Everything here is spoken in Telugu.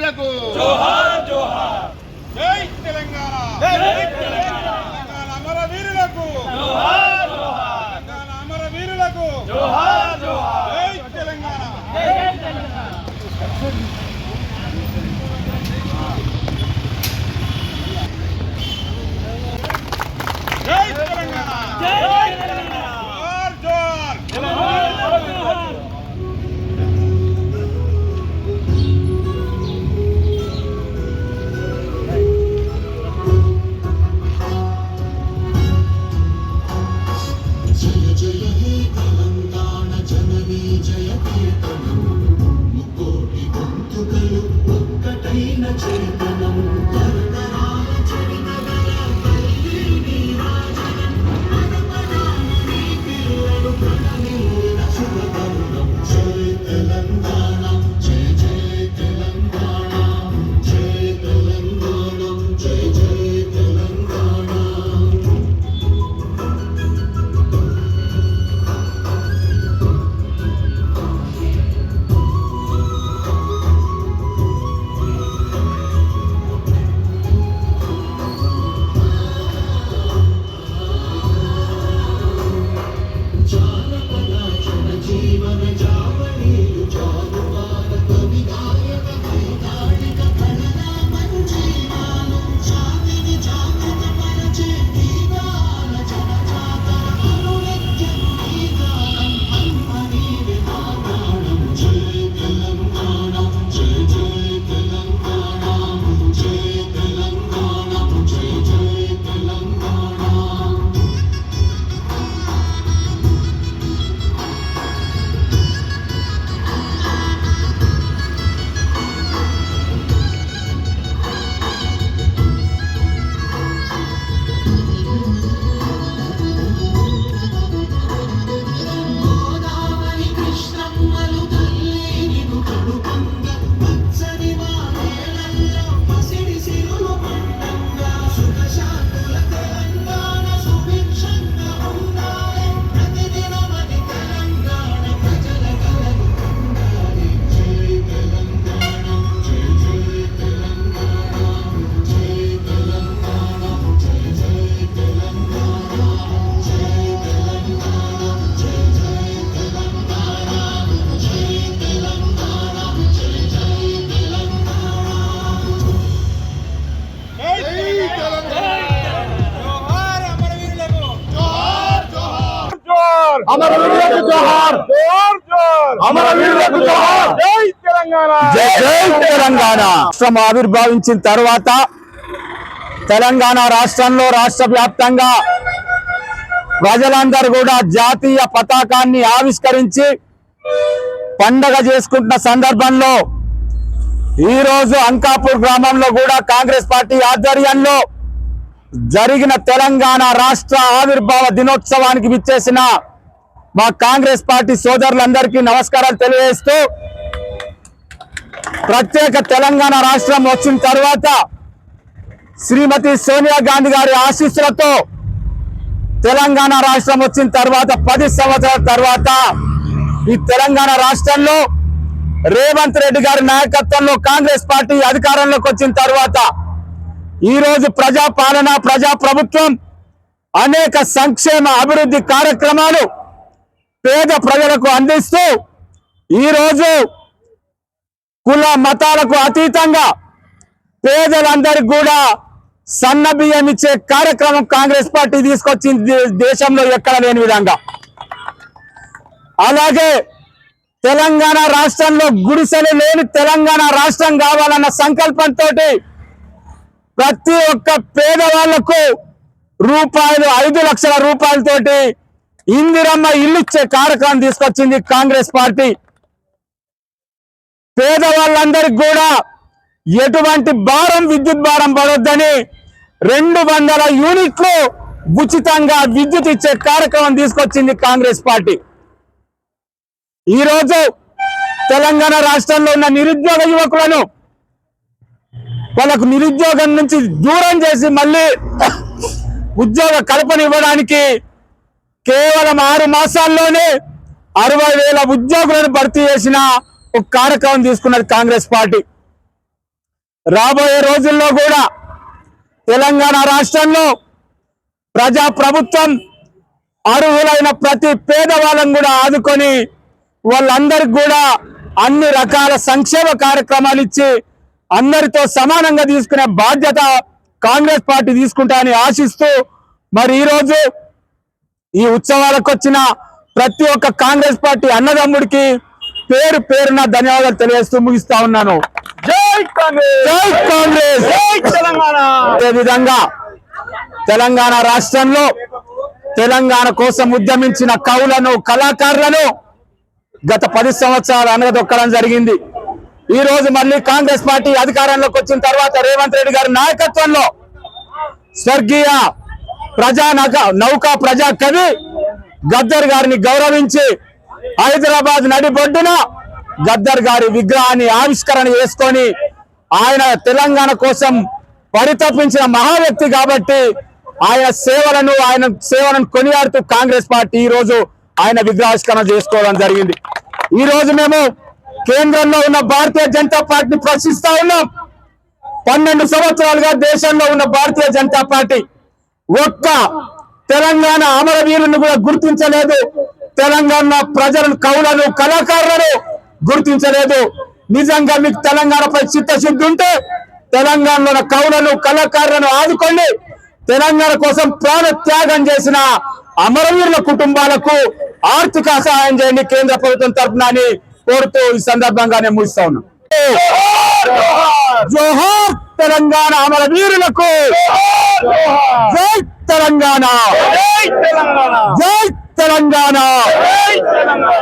అమరవీరులకు జోహార్ జోహార్ జై తెలంగాణ తెలంగాణ అమరవీరులకు జోహార్ జోహార్ తెలంగాణ అమరవీరులకు జోహార్ జోహార్ జై తెలంగాణ జై తెలంగాణ జై తెలంగాణ జోహార్ జోహార్ జయ జయ హే తెలంగాణ జననీ జయ కీర్తనం ముకోటి గొంతుకలు ఒక్కటైన చేతనం తరతరాల చరితగల తల్లి నీరాజనం పదపదాన నీ పిల్లలు ప్రణమిల్లిన శుభతరుణం జయ తెలంగాణ జయ జయ తెలంగాణ జయ తెలంగాణ జయ జయ తెలంగాణ జానపద జనజీవన జావళీలు జానువార కవి గాయక వైతాళిక కళల మంజీవాలు శాంతిని జాగృత పరచే గీతాల జనజాతర అనునిత్యం నీ గానం అన్మనీ విధానం జయ తెలంగాణ జయ జయ తెలంగాణ జయ తెలంగాణ జయ జయ తెలంగాణ గోదావరి కృష్ణమ్మలు తల్లినిను కడుపంగ పచ్చని వానేలల్లో పసిడి సిరులు పండంగా సుఖశాంతుల తెలంగాణ సుభిక్షంగా ఉండాలి ప్రతిదినమని తెలంగాణ ప్రజల కలను పొందాలి జై తెలంగాణ జై జై తెలంగాణ జై తెలంగాణ జై జై తెలంగాణ జై తెలంగాణ జై జై తెలంగాణ జై తెలంగాణ జై జై తెలంగాణ జై తెలంగాణ జోహార్ అమరవీరులకు జోహార్ జోహార్ జోహార్ అమరవీరులకు జోహార్ జోహార్ జోహార్ అమరవీరులకు జోహార్ జై తెలంగాణ జై జై తెలంగాణ రాష్ట్రం ఆవిర్భవించిన తర్వాత తెలంగాణ రాష్ట్రంలో రాష్ట్ర వ్యాప్తంగా ప్రజలందరూ కూడా జాతీయ పతాకాన్ని ఆవిష్కరించి పండగ చేసుకుంటున్న సందర్భంలో ఈ రోజు అంకాపూర్ గ్రామంలో కూడా కాంగ్రెస్ పార్టీ ఆధ్వర్యంలో జరిగిన తెలంగాణ రాష్ట్ర ఆవిర్భావ దినోత్సవానికి విచ్చేసిన మా కాంగ్రెస్ పార్టీ సోదరులందరికీ నమస్కారాలు తెలియజేస్తూ ప్రత్యేక తెలంగాణ రాష్ట్రం వచ్చిన తర్వాత శ్రీమతి సోనియా గాంధీ గారి ఆశీస్సులతో తెలంగాణ రాష్ట్రం వచ్చిన తర్వాత 10 సంవత్సరాల తర్వాత ఈ తెలంగాణ రాష్ట్రంలో రేవంత్ రెడ్డి గారి నాయకత్వంలో కాంగ్రెస్ పార్టీ అధికారంలోకి వచ్చిన తర్వాత ఈ రోజు ప్రజా పాలన ప్రజా ప్రభుత్వం అనేక సంక్షేమ అభివృద్ధి కార్యక్రమాలు పేద ప్రజలకు అందిస్తూ ఈ రోజు కుల మతాలకు అతీతంగా పేదలందరికీ కూడా సన్న బియ్యం ఇచ్చే కార్యక్రమం కాంగ్రెస్ పార్టీ తీసుకొచ్చింది దేశంలో ఎక్కడ లేని విధంగా. అలాగే తెలంగాణ రాష్ట్రంలో గుడిసెలు లేని తెలంగాణ రాష్ట్రం కావాలన్న సంకల్పంతో ప్రతి ఒక్క పేదవాళ్లకు రూపాయలు 5 లక్షల రూపాయలతోటి ఇందిరమ్మ ఇల్లు ఇచ్చే కార్యక్రమం తీసుకొచ్చింది కాంగ్రెస్ పార్టీ. పేదవాళ్ళందరికీ కూడా ఎటువంటి భారం విద్యుత్ భారం పడొద్దని 200 యూనిట్లు ఉచితంగా విద్యుత్ ఇచ్చే కార్యక్రమం తీసుకొచ్చింది కాంగ్రెస్ పార్టీ. ఈరోజు తెలంగాణ రాష్ట్రంలో ఉన్న నిరుద్యోగ యువకులను వాళ్ళకు నిరుద్యోగం నుంచి దూరం చేసి మళ్ళీ ఉద్యోగ కల్పన ఇవ్వడానికి కేవలం 6 మాసాల్లోనే 60,000 ఉద్యోగులను భర్తీ చేసిన ఒక కార్యక్రమం తీసుకున్నది కాంగ్రెస్ పార్టీ. రాబోయే రోజుల్లో కూడా తెలంగాణ రాష్ట్రంలో ప్రజా ప్రభుత్వం అర్హులైన ప్రతి పేదవాళ్ళని కూడా ఆదుకొని వాళ్ళందరికి కూడా అన్ని రకాల సంక్షేమ కార్యక్రమాలు ఇచ్చి అందరితో సమానంగా తీసుకునే బాధ్యత కాంగ్రెస్ పార్టీ తీసుకుంటారని ఆశిస్తూ మరి ఈరోజు ఈ ఉత్సవాలకు వచ్చిన ప్రతి ఒక్క కాంగ్రెస్ పార్టీ అన్నదమ్ముడికి పేరు పేరున ధన్యవాదాలు తెలియజేస్తూ ముగిస్తా ఉన్నాను. జై కాంగ్రెస్, జై కాంగ్రెస్, జై తెలంగాణ. అదేవిధంగా తెలంగాణ రాష్ట్రంలో తెలంగాణ కోసం ఉద్యమించిన కవులను కళాకారులను గత 10 సంవత్సరాలు అనగదొక్కడం జరిగింది. ఈ రోజు మళ్ళీ కాంగ్రెస్ పార్టీ అధికారంలోకి వచ్చిన తర్వాత రేవంత్ రెడ్డి గారి నాయకత్వంలో స్వర్గీయ నౌకా ప్రజా కవి గద్దర్ గారిని గౌరవించి హైదరాబాద్ నడిబొడ్డున గద్దర్ గారి విగ్రహాన్ని ఆవిష్కరణ చేసుకొని ఆయన తెలంగాణ కోసం పరితపించిన మహా వ్యక్తి కాబట్టి ఆయన సేవలను కొనియాడుతూ కాంగ్రెస్ పార్టీ ఈ రోజు ఆయన విగ్రహావిష్కరణ చేసుకోవడం జరిగింది. ఈ రోజు మేము కేంద్రంలో ఉన్న భారతీయ జనతా పార్టీ ప్రశ్నిస్తా ఉన్నాం. 12 సంవత్సరాలుగా దేశంలో ఉన్న భారతీయ జనతా పార్టీ ఒక్క తెలంగాణ అమరవీరులను కూడా గుర్తించలేదు. తెలంగాణ ప్రజలను కవులను కళాకారులను గుర్తించలేదు. నిజంగా మీకు తెలంగాణపై చిత్తశుద్ధి ఉంటే తెలంగాణలో ఉన్న కవులను కళాకారులను ఆదుకోండి. తెలంగాణ కోసం ప్రాణ త్యాగం చేసిన అమరవీరుల కుటుంబాలకు ఆర్థిక సహాయం చేయండి కేంద్ర ప్రభుత్వం తరఫున అని కోరుతూ ఈ సందర్భంగా నేను ముగిస్తా ఉన్నాను. జోహార్ తెలంగాణ అమరవీరులకు, జై తెలంగాణ, జై తెలంగాణ, జై తెలంగాణ. జై తెలంగాణ.